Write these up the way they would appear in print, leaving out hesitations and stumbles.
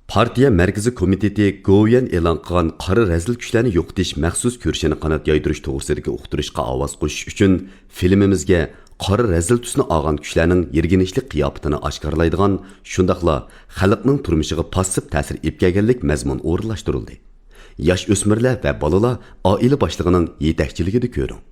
Partiya Mərkəzi Komiteti Govian e'lon qilgan qora razil kuchlarni yo'qotish maxsus ko'rishini qanot yoydirish to'g'risidagi uqtirishga ovoz qo'shish uchun filmimizga qora razil tusni olgan kuchlarning yirginishli qiyofatini oshkorlaydigan, shundaqla xalqning turmushiga passiv ta'sir etganlik mazmun o'rinlashtirildi. Yosh o'smirlar va bolalar oila boshlig'ining yetakchiligida ko'ring.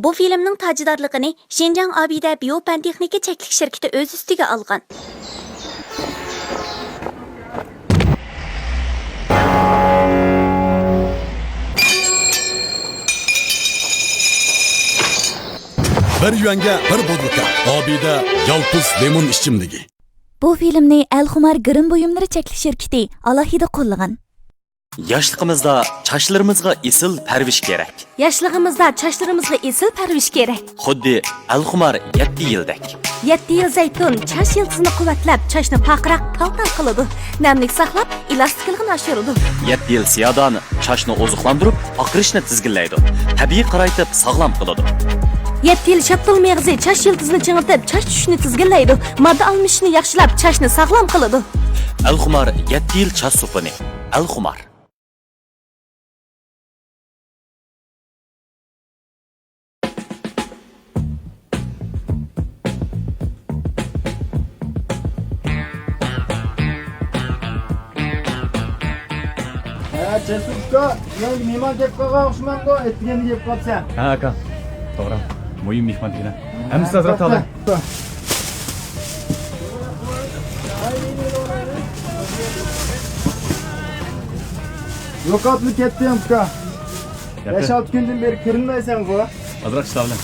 Bu filmning tajidorligini Xinjiang Abida Biofan texnika cheklik shirkati o'z ustiga olgan. Bir yuanga bir bodrika. Abida yalpız lemon ichimligi. Bu filmni Al-Xumar Grim buyumlari cheklik shirkati alohida qo'llagan. Yoshligimizda chochlarimizga esil parvish kerak. Yoshligimizda chochlarimizga esil parvish kerak. Xuddi Al-Xumar 7 yildek. 7 yil zaytun choch yiltizini quvvatlab, chochni paqraq taltal qiladi. Namlik saqlab, elastikligini oshiradi. 7 yil siyodan chochni oziqlantirib, oqirishni tizginlaydi. Tabiiy qaraytib sog'lom qiladi. 7 yil shaptul meg'zi choch yiltizini chingitib, choch tushishni tizginlaydi. Modda almishini yaxshilab, chochni sog'lom qiladi. Al-Xumar 7 yil choch supini. Al-Xumar. Chesushka, yangi mehmon kelib qolgan o'xshamanda, etgani kelib qolsa. Ha, aka. To'g'ri. Muhim mehmon degan. Hammasi hazrat oling. Yo'qotib ketdim uka. 5-6 kundan beri ko'rinmaysan bu. Azroq ishlavlan.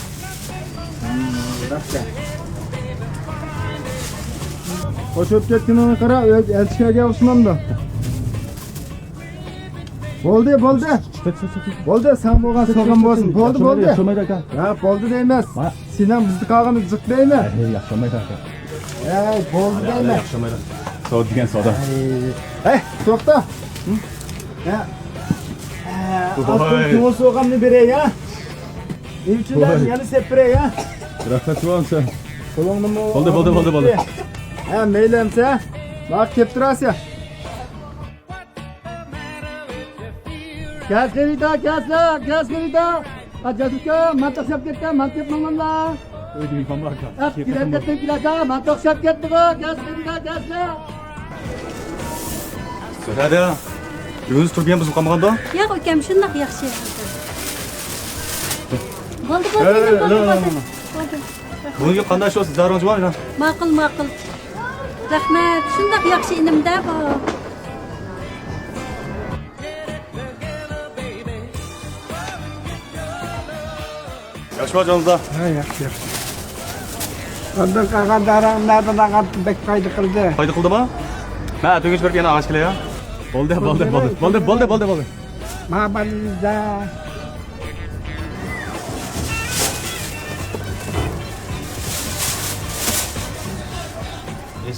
Rahmat. Qo'shib ketganini qara, elchikaga o'xshamanda. Bo'ldi. Bo'ldi, sen bo'lgan so'g'an bo'lsin. Bo'ldi. Yaxshimaydi aka. Ha, bo'ldi deymiz. Sen ham bizni qolganimiz ziqlaymi? Yaxshimaydi aka. Ey, bo'ldi deymiz. Yaxshimaydi. So'd degan soda. Ey, to'xta. Ha. Altın soğanını berey ha. İlçinden yanı seprey ha. Rahmat bo'lsin. Qo'lingni mo. Bo'ldi. Ha, meylemse. Bak kelib turasiz. Gaz gelida. Ajaduka, mantoq shab ketdi, mantoq mamalla. O'zi mehmon bor aka. Kilatda, mantoq shab ketdi, gazla. So'radi. O'zi turgan biz qolmaganda? Yo'q, ukam, shundoq yaxshi. Bo'ldi. Bunga qanday shu zaronji bor ekan? Ma'qul. Rahmat, shundoq yaxshi inimda bor. Yaxshi bor jonimda. Ha, yaxshi. Ondan qolganlaring nardan bek qayda qildi. Qayda qildimi? Ha, to'g'ri bir yana ag'ach kelaya. Bo'ldi. Ma'balda.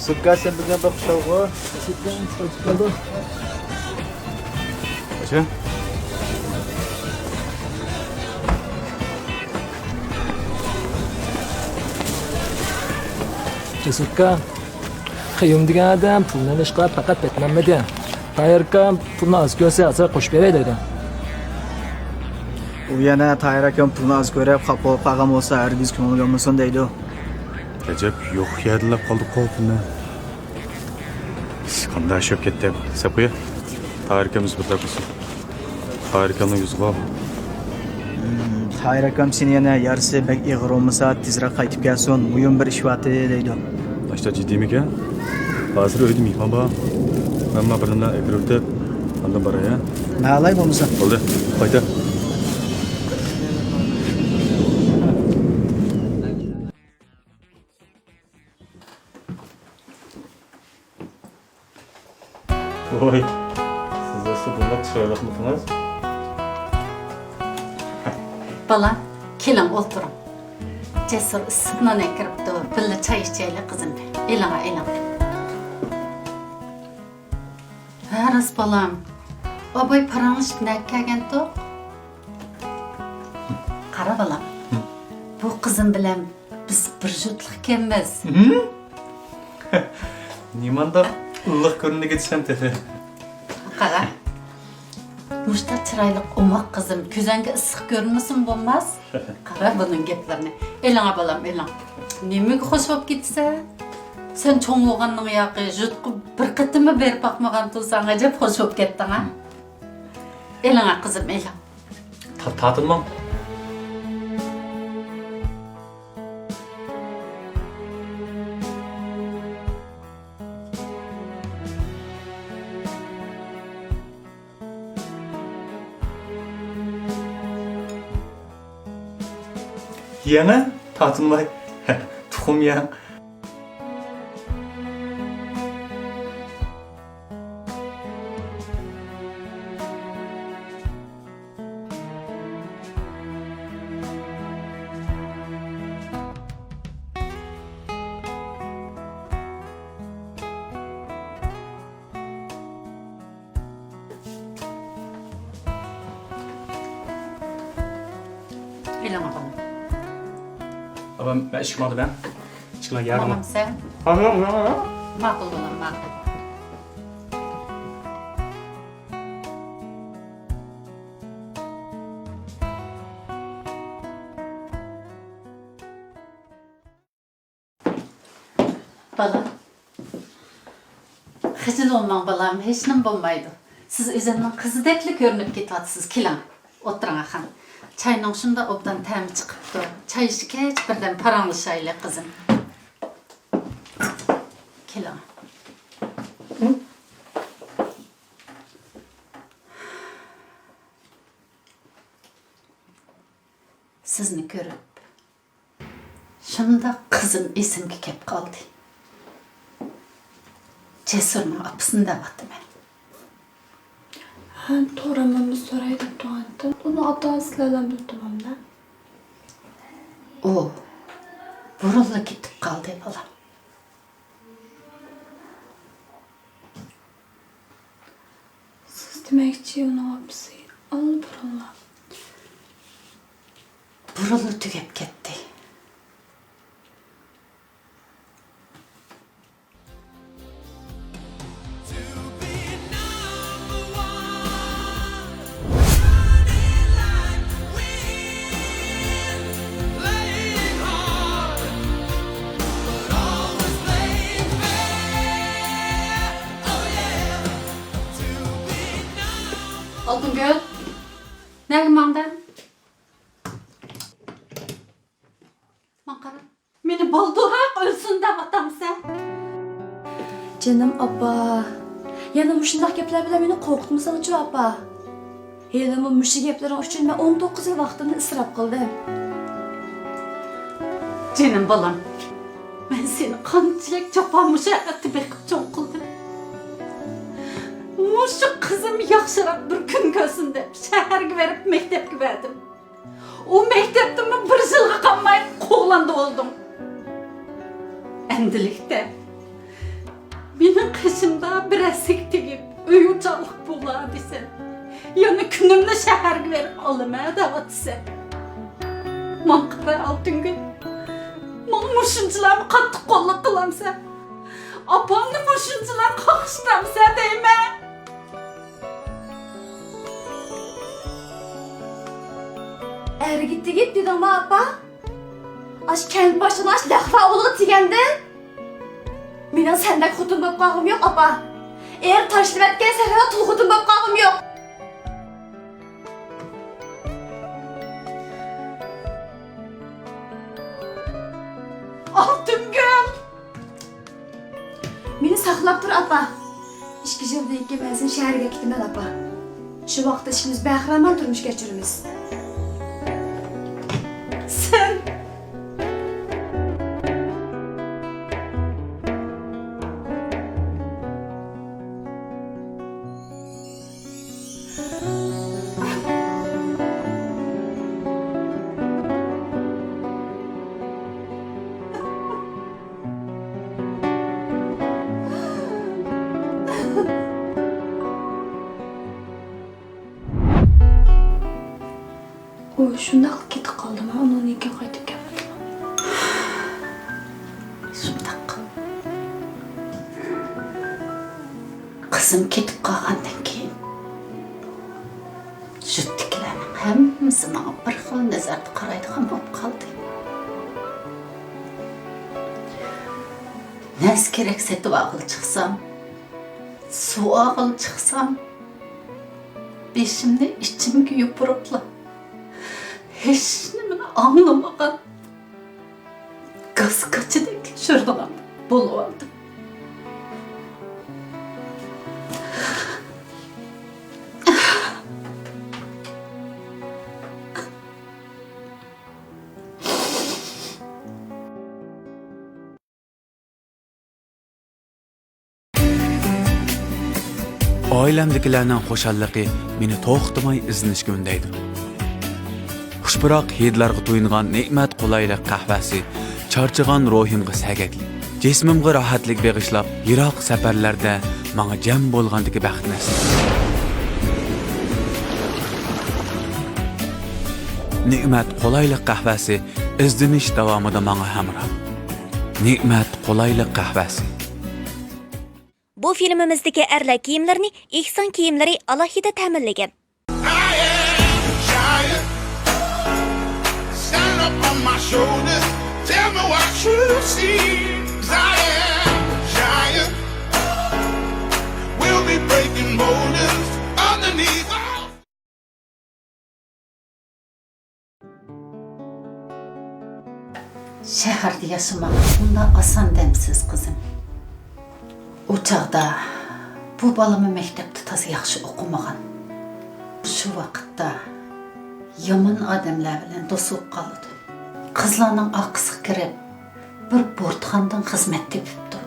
Sukka sen bizga bir xushxabar. Sukkan chiqadi. Acha. Sukka. Qiyim degan odam pulni ishqa faqat betmanmidi. Tayyorkam pulni az ko'rsa azra qo'shib beray dedi. U yana tayyorkam pulni az ko'rib, qapol qag'am bo'lsa, hargiz ko'ngil olmasin deydi. Ajab, yo'q yerlab qoldi qo'lni. Qanday sho'p ketdi. Sapoya. Tahirkamiz burada bo'lsin. Tahirkamning yuzi bor. Tahir akam seni yana yarısı bek ig'ir olmasa tezroq qaytib kelsin. Mühim bir ish vaqti deydi. Ashta jiddiymikan? Hozir uyda mehmon bor. Hamma bilan kirib ondan boray ya. Nalay bo'lmasa. Bo'ldi. Qayta. Oy. Siz nasıl bunlar çırarak mısınız? Balam, keling o'tiring. Jasur issiqdan kiribdi. Birga choy ichaylik qizim. Elanga, elang. Ha, ras balam. Obay paranglashib kelgan-ku. Qara balam. Bu qizim bilan biz bir juftlik ekanmiz. Nimanda ılıq görününe geçsem tefe. Qara. Muşta chiroyli umoq qizim, ko'zanga issiq ko'rinmasin bo'lmas. Qara buning gaplarini. Elanga balam, elang. Nimaga xush bo'lib ketsa? Sen cho'ng bo'lganning yoqi jutqib bir qitimmi berib boqmagan tursan, ajab xush bo'lib ketding, ha? Elanga qizim, elang. Tatılmam. Yana tatılmay. Tuxum ya. Elanga balam. Babam ben çıkmadı ben. Çıkma yardım. Balam sen. Tamam. Ma'qul balam, ma'qul. Balam. Xijil olmang balam, hech nima bo'lmaydi. Siz o'zimning qizidekli ko'rinib ketyapsiz. Keling, o'tiring axan. Çayның şunda obdan təmi çıxıbdı. Çay içkəç birdən paranglashaylik qızım. Keling. Sizni ko'rib shunda qizim esimga kelib qoldi. Jasurning opasini da'vatman. Ben to'ramamni so'raydi tuandim. Uni ota-onasilardan bildim-da. O burilib ketib qoldi bolam. Siz demakchi uni opasi alburonlar. Burilib tugab ketdi. Altungöl, nega mandan? Maqara, meni bolduroq o'lsin deb atamsan. Canım apa. Yana mushundaq gaplar bilan meni qo'rqitmasan-chi apa. Hali bu mushuk gaplaring uchun men 19 yil vaqtimni isrof qildim. Canım balam, men seni qanchalik jafo mushaqqatga beqib cho'ng qildim. Mushu qizim yaxshiroq bir kun ko'rsin deb shaharga berib maktabga berdim. U maktabdimi bir yilga qolmay qo'g'landa bo'ldim. Endilikda mening qishimda bir asik tegib, uyuchalik bo'lar desen. Yana kunimni shaharga berib olaman deb atsan. Men qara Altungul. Men mushunchilarni qattiq qo'llab qilamsan. Apamni mushunchilar qaqishtamsa deyman. Ergitti git dedim apa. Aş kendi başına aş lafla oluğu tigende. Benim senden kutum yok, bağım yok apa. Eğer taşlıp etken sefere tulğutum bop kalım yok. Altın gül. Meni saqlab tur apa. 2 yildan keyin men seni shaharga kitaman apa. Shu vaqtda ishimiz bahramand turmush kechiramiz. Sen. Oy, shundaq ketib qoldim. Undan keyin qaytib kelmadim. Şundaq. Kızım ketib qolgandan keyin juttiklarning hammasi menga bir xil nazarda qaraydigan bo'lib qoldi. Nas kerak setib aql chiqsam, suv aql chiqsam, beshimni ichimga yupuribla. Hiç nimeni anlamagan gaz kaçıdek şuradan buluvardı. Oilamdagilarning xushalliqi meni to'xtamay izlanishga undaydi. Xushbiroq hidlarga to'yingan ne'mat qulaylik qahvasi charchagan ruhimga sagaklik, jismimga rohatlik beg'ishlab, yiroq safarlarda menga jam bo'lgandagi baxt nasib. Ne'mat qulaylik qahvasi izdinish davomida menga hamroh. Ne'mat qulaylik qahvasi. Bu filmimizdagi erlar kiyimlarini ehson kiyimlari alohida ta'minlagan. Shoulders, tell me what you see. 'Cause I am giant. We'll be breaking boulders underneath all. Şehirde yaşamak bunda asan demsiz kızım. O çağda bu balımı mektepte taz yaxşı okumagan. Şu vakitte yaman adamlar bilen dostluk kalıdı. Kızlarning aqısı kirib, bir bortxandan xizmat tepibdi.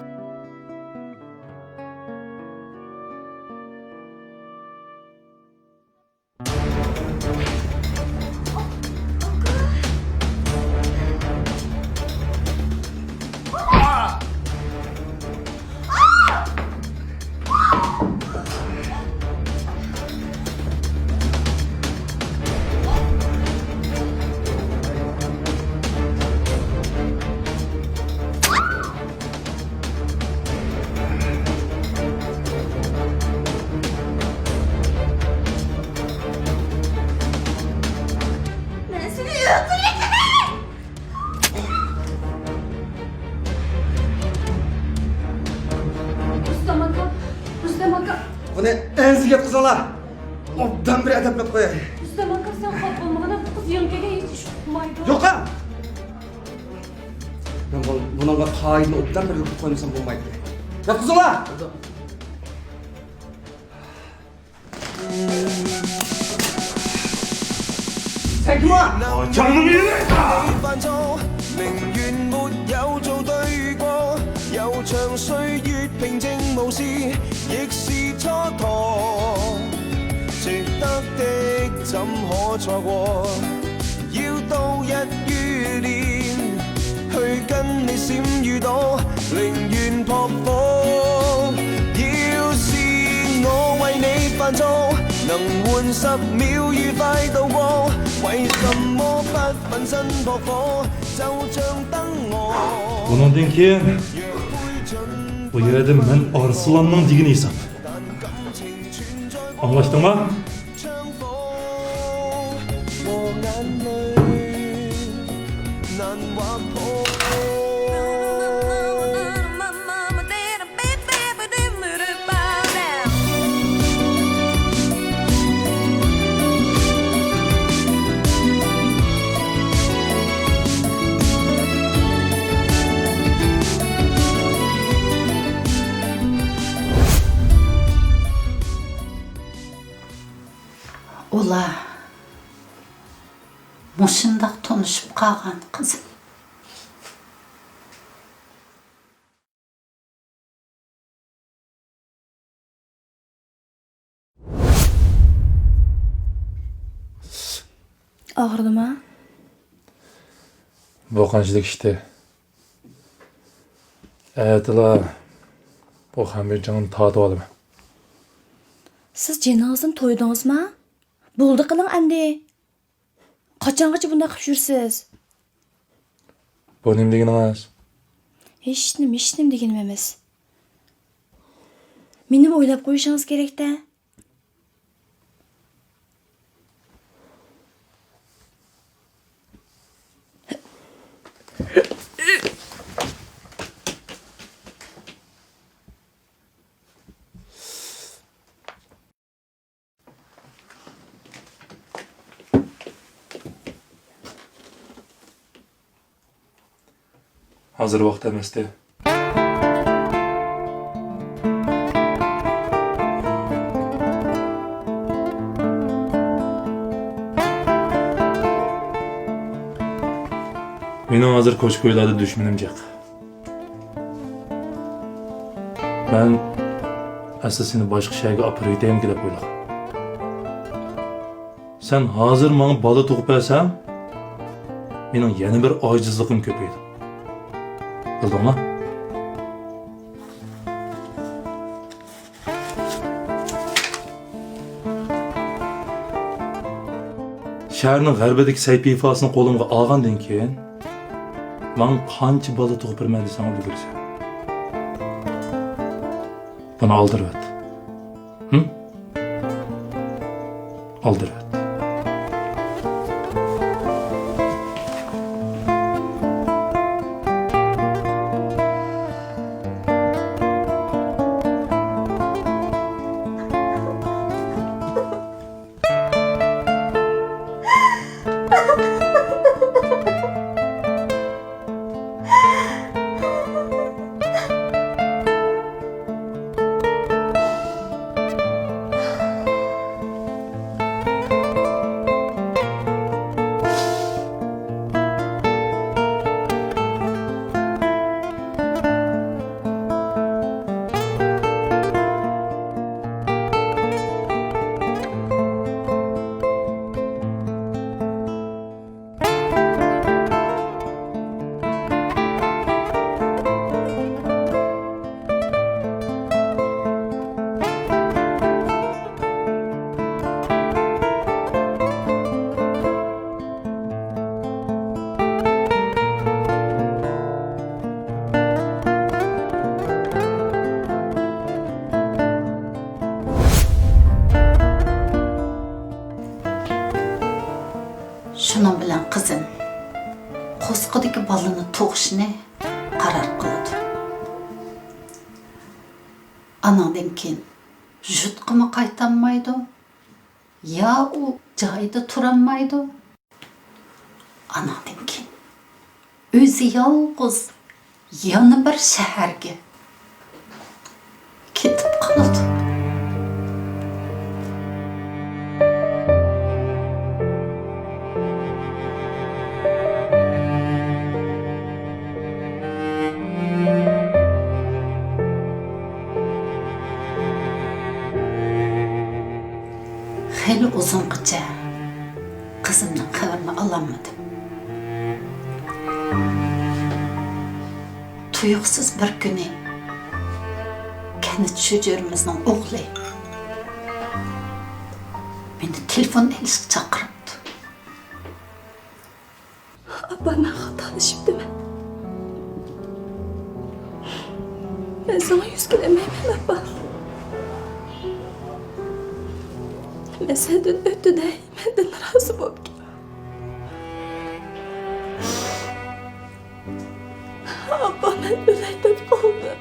Buni ensiga qizinglar. Obdan bir adablab qo'yay. Rustam aka sen xalq bo'lmaganda bu qiz yankaga hech ish uqmaydi. Yo'q. Men bunga qoidani obdan bir yurib qo'ymasam bo'lmaydi. Ya qizinglar. Sen kim o? Canımı yedin. 寧願沒有做對過，悠長歲月平靜無事，亦是蹉跎。值得的怎可錯過？要度日如年，去跟你閃與躲，寧願撲火。要是我為你犯錯，能換10秒愉快度過，為什麼不奮身撲火？ Bundan keyin bu yerda men Arslanning digini hesab. Anlaşdingmi? Ola mushundaq tanışıp qalğan qızım. Ağrıdımı? Bu qanchalik işte. Aytila bu xamirjonni tatib olaman. Siz cenazını toydunuz mu? Buldu qılın endi. Qachongacha bunday qilib yursiz? Bu nima deganingiz? Hech nima deganim emas. Meni o'ylab qo'yishingiz kerak-da. Hozir vaqt emasdi. Mening hozir ko'chko'ylarda dushmanim jiq. Men asli seni boshqa shayga olib ketaymi deb o'yladim. Sen hozir menga bola tug'ib bersan, mening yana bir ojizligim ko'paydi. Bildingmi? Shaharning g'arbidagi sayfifasini qo'limga olgandan keyin men qancha bola tug'ib berman desam ulgursan. Buni oldirib et. Oldirib et. Şunun bilen kızım qo'sqidagi balını tug'ishni qaror qiladi. Anandan keyin jutqimi qaytanmaydi, ya u joyida turolmaydi. Anandan keyin o'zi yolg'iz yana bir shaharga ketib qoladi. Hali uzungacha qizimning xabarini ololmadim. Tuyuqsiz bir kuni kanit sho'jarimizning o'g'li meni telefon elishga chaqiribdi. Abba, men xatolashibdimi? Men sana yuz kelamayman, abba. Men sendan o'tdiday, mendan rozi bo'lib Abba, men o'lay deb qoldim.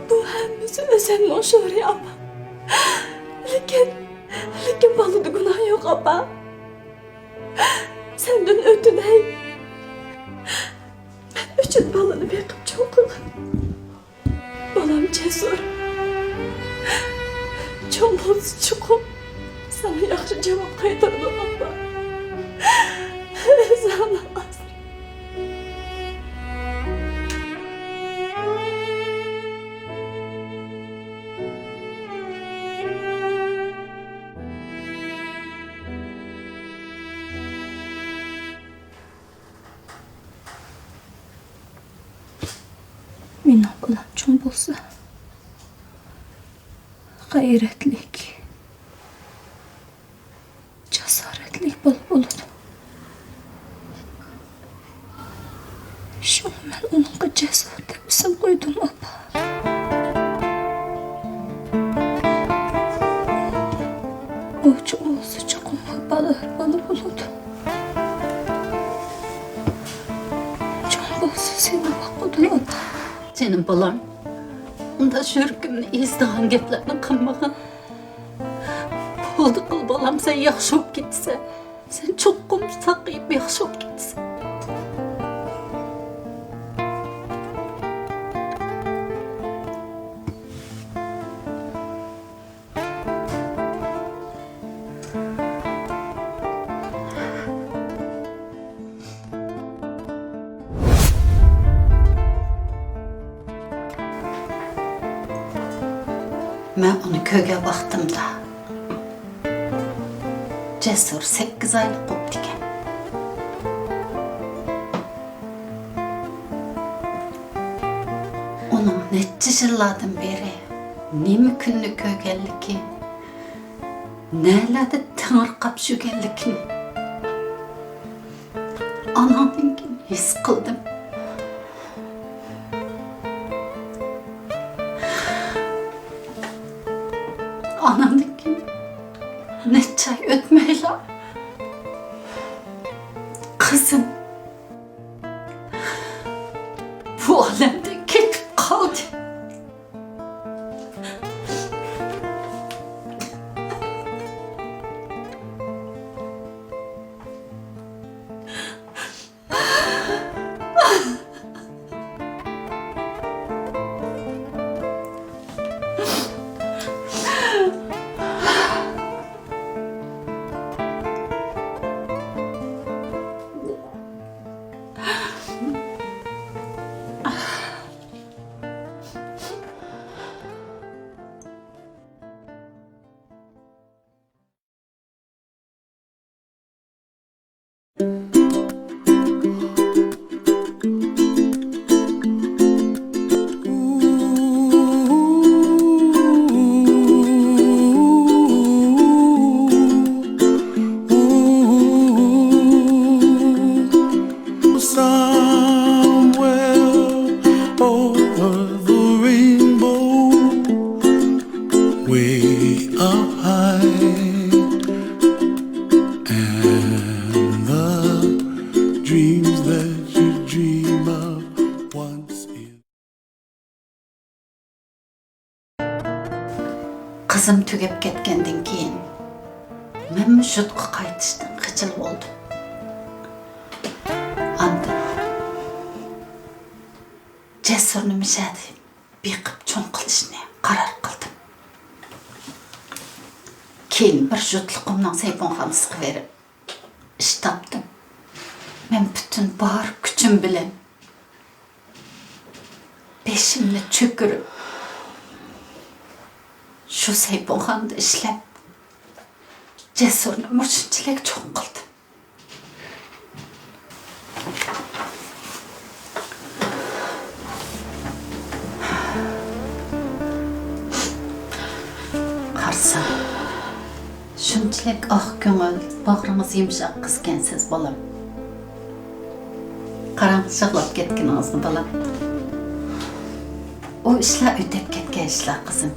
Bu hammasi o'zimning sho'ri, abba. Lekin balada gunoh yo'q, abba. Sendan o'tdiday. Men uchun balani beqib cho'qildim. Balam cesur. Çoğun bolsa çuqum. Sana yaxşı cevap qaytardı abba. Sana azır. Mening bolam cho'ng bo'lsa, g'ayratlik, jasoratlik bo'ladi. Shuni men unga jasur deb ism qo'ydim, opa. U cho'ng bo'lsa cho'qim balar bo'ladi. Cho'ng bo'lsa seni boqadi, opa. Senin balam, onda şürkümni izdiğan geplerini kılmağın. Oldu kıl balam, sen yaxşı olup gitse, sen çok kum sakayıp yaxşı olup gitse. Ben onu köye baktım da. Cesur 8 aylık olup diken. Onu netçe yıllardan beri ne mümkünlü kögellik, nelerde tanırkap şügellikini anamdan his kıldım. Anamdaki ne çay ötmeyle kızım bu alemde gitip kaldı. Kızım tügep ketkenden keyin men müşutqa qaytishdan xichil bo'ldim. Anda Cesurni mishadi beqib cho'ng qilishni qaror qildim. Keyin bir jutliqimning sayponxonasiga berib ish topdim. Men butun bor kuchim bilan beshimni cho'kirib şu sayponxonada ishlab Cesurni mushunchalik cho'ng qildim. Qarsa shunchalik ko'ngil, bag'ringiz yumshoq qizgansiz bolam. Qarang, yig'lab ketganingizni bolam. O ishlar o'tib ketgan ishlar qizim.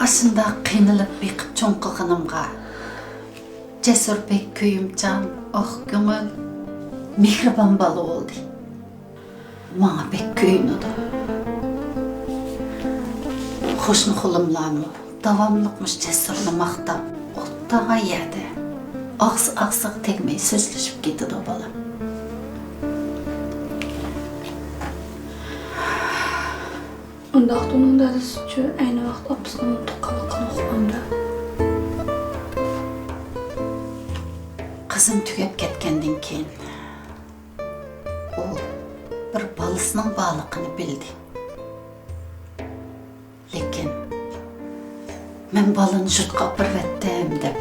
Aslında qiynalib beqib cho'ng qilganimga Cesur bek kuyimchan, ko'ngil, mehribon bola bo'ldi. Menga bek kuyinadi. Qo'shni xulimlarni davomliqmish Cesurni maqtab, o'tdaga yerda og'zi tegmay so'zlashib ketadi bolam. Undaqda onun dadisi üçün ayni vaqt opasının tuqqanlıqını oxumamda. Qizim tugab ketgandan keyin u bir bolasining borligini bildi. Lekin men bolani jurtqa opirvatdim deb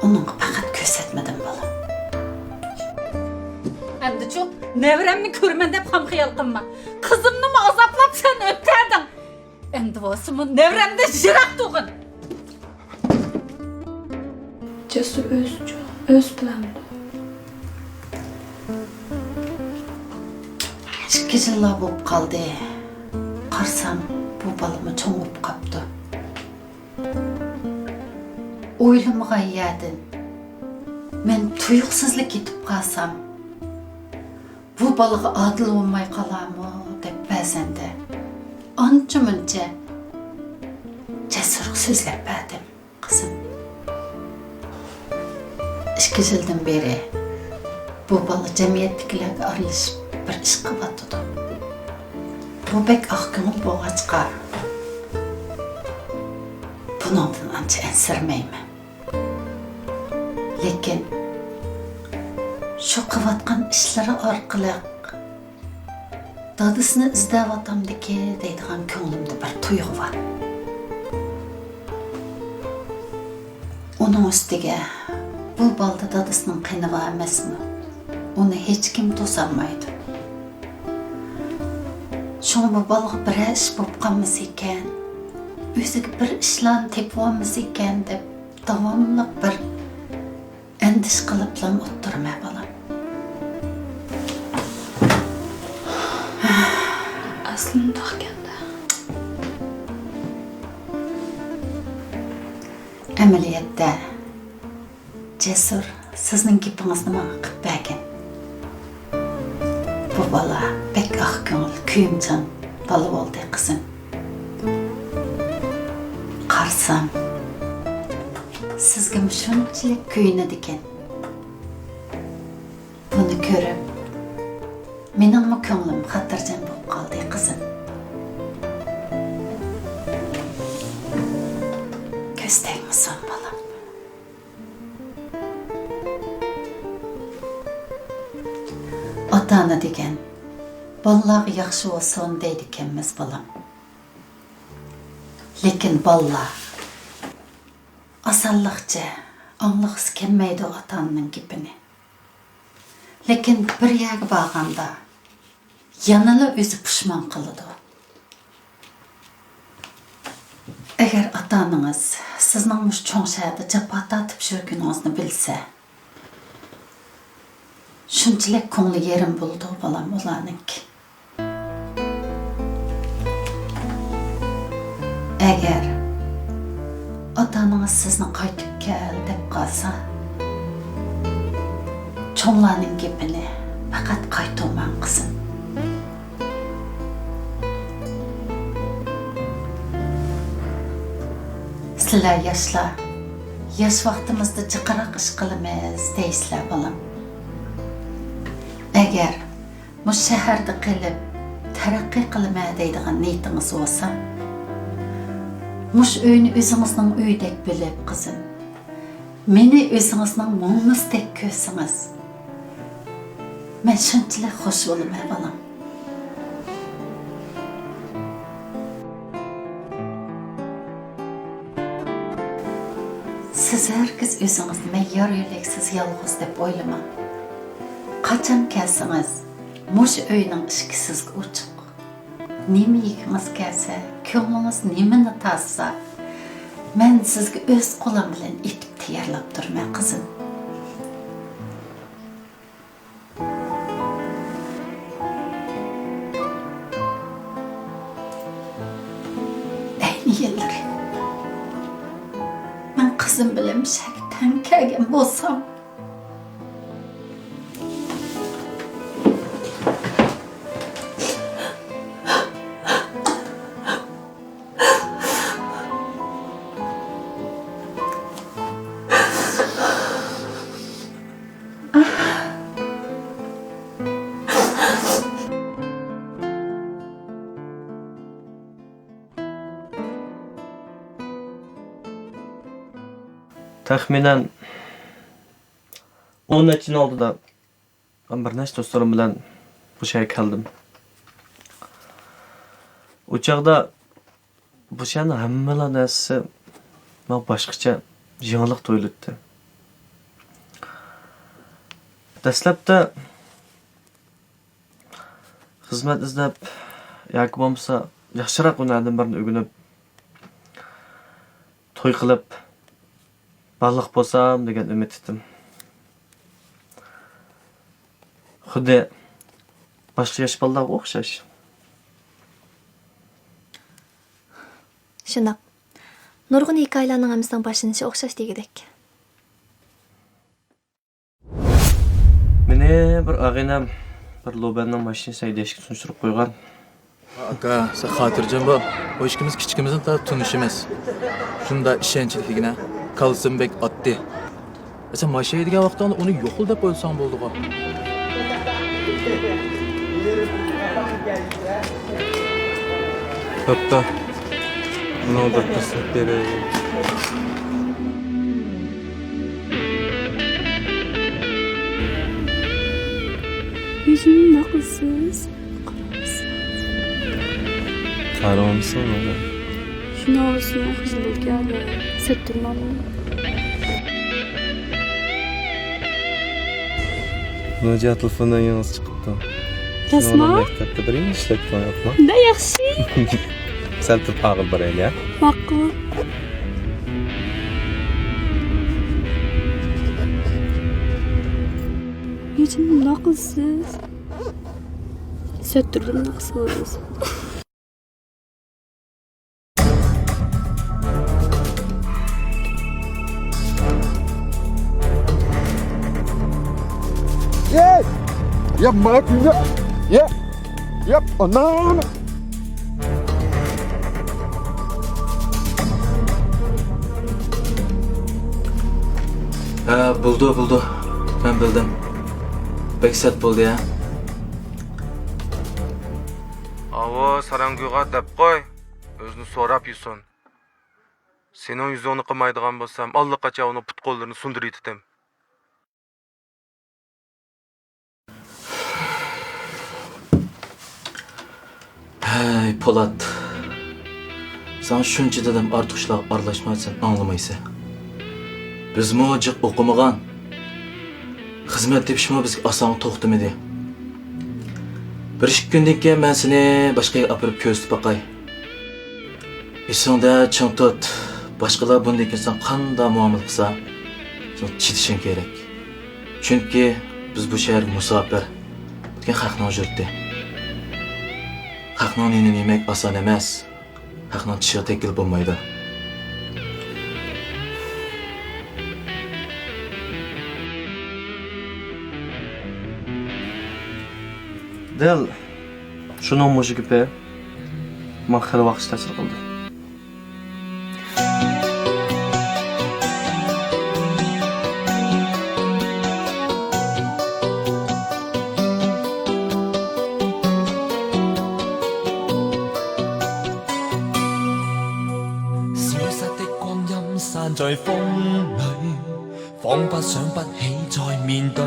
uningga faqat ko'rsatmadim bolam. Endi-chu, nevramni ko'raman deb ham xiyol qilma. Qizimni azoblab sen o'tading. Endi bo'lsa nevramdan yiroq tug'in. Jasur o'z bilan. 2 yillar bo'lib qoldi. Qarsam bu balama cho'ng bo'lib qopti. O'ylamagan yerdan men tuyuqsizlik yetib qolsam bu balaga adil olmay qolarmi deb ba'zanda ancha-muncha jasur so'zlab berdim qizim. 2 yildan beri bu bala jamiyatdagilarga aralashib bir ish qilyapti. Bu bek ahko'ngil bo'lg'achqa bundan ancha ensirmayman. Lekin shu qilayotgan ishlari orqali dadisini izlayotgandiki deydigan ko'nglimda bir tuyg'u bor. Uning ustiga bu balda dadisining qiynovi emasmi? Uni hech kim to'solmaydi. Şuna bu balığı bir iş bo'lib qolmas ekan, o'ziga bir ishlarni tepib olmas ekan deb davomli bir endish qiliblam o'tirmay bolam. Aslında taqganda. Amaliyotda Jasur sizning gapingizni menga qilib bergan. Bu bala pek ahko'ngil, kuyimchan bola bo'ldi qizim. Qarsam sizga shunchalik kuyinadi ekan. Buni ko'rib mening ko'nglim xotirjam bo'lib qoldi qizim. Ko'zdagmisan bolam? Ota-ona degan bolalar yaxshi bo'lsin deydi ekanmiz bolam. Lekin bolalar osonlikcha anglag'isi kelmaydi ota-onaning gapini. Lekin bir yerga borganda yanada o'zi pushmon qiladi. Agar ota-onangiz sizning mush cho'ng shaharda jafo tortib yurganingizni bilsa, shunchalik ko'ngli yerim bo'ldi bolam ularniki. Agar ota-onangiz sizni qaytib kel deb qolsa, cho'nglarning gapini faqat qaytarman qizim. Sizlar yoshlar, yosh vaqtimizda jiqiriq ish qilamiz deysizlar bolam. Agar bu shaharda qilib taraqqiy qilma deydigan niyatingiz bo'lsa, mush uyni o'zingizning uydek bilib qizim, meni o'zingizning mo'ngnizdek ko'rsangiz, men shunchalik xush bo'laman bolam. Siz herkes o'zingizni me'yor yo'laksiz yolg'iz deb o'ylama. Qachon kelsangiz, mush uyning eshigi sizga ochiq. Nima yegingiz kelsa, ko'nglingiz nimani tassa, men sizga o'z qo'lim bilan etib tayyorlab turman qizim. Ayni yillar men qizim bilan shakdan kelgan bo'lsam, Taxminan 10 necha yil oldida men bir nechta do'stlarim bilan bu shaharga keldim. O chaqda bu shaharning hamma narsasi men boshqacha yangilik tuyuldi. Dastlabda xizmat izlab yoki bo'lmasa yaxshiroq hunardan birini o'rganib to'y qilib baliq bo'lsam degan umid etdim. Xuddi boshqa yosh bolalarga o'xshash. Şunaq. Nurgun hikayelerinin hamısının başlanışı okşaş degidek. Meni bir ag'inam bir lobanning mashinasiga deshki sunishtirib qo'ygan. Aka, sen xotirjam bo'l. Bu ishimiz kichkimizning tunishimiz. Shunda ishonchligina kalsim bek oddiy. Sen mashina degan vaqtda uni yo'qil deb qo'ysang bo'ldi-ku. Hatta bunu da kısmet vereyim. Yüzünün nakılsız. Karamsın oğlum. Şunu olsun kızılık yani. Settirmem. Noca telefondan yalnız çıktı. Rasma? Maktabda birinci işletme yapma. Da yaxshi. Sen tut ağıl barayla ya. Ma'qul. Yüzünün nakılsız. Settirdim nakılsız. Yeah! Yap bak ya. Ya. Yap ana. Buldu. Ben bildim. Bek sert buldu ya. Avo saranguyga deb qo'y. O'zini so'rab yusun. Sening yuzingni qilmaydigan bo'lsam, allaqachon uni put qo'llarini sundirib yetidim. Hey Polat. Sana shuncha dedim ortiq ishlar aralashmaysan, anglamaysan. Bizmi jiq o'qimagan. Xizmat tepishmi bizga oson to'xtamadi. Bir ikki kundan keyin men seni boshqaga olib ko'rsatib boqay. Esingda chang tut. Boshqalar bundan keyin sen qanday muomala qilsa, sen chidashing kerak. Chunki biz bu shahar musofir. Butun xalqning yurti. Xalqning nini yemak oson emas. Xalqning tishiga tekil bo'lmaydi. Del, şunun muzu gibi ben xeyli vaqt ta'sir qildi.散在風裏，彷彿想不起再面對。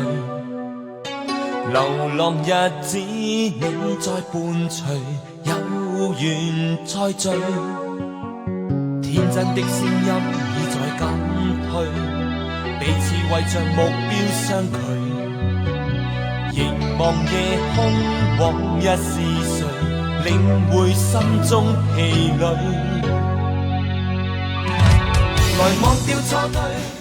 流浪日子你在伴隨，有緣再聚。天真的聲音已在減退，彼此為着目標相距。凝望夜空，往日是誰，領會心中疲累。來忘掉錯對。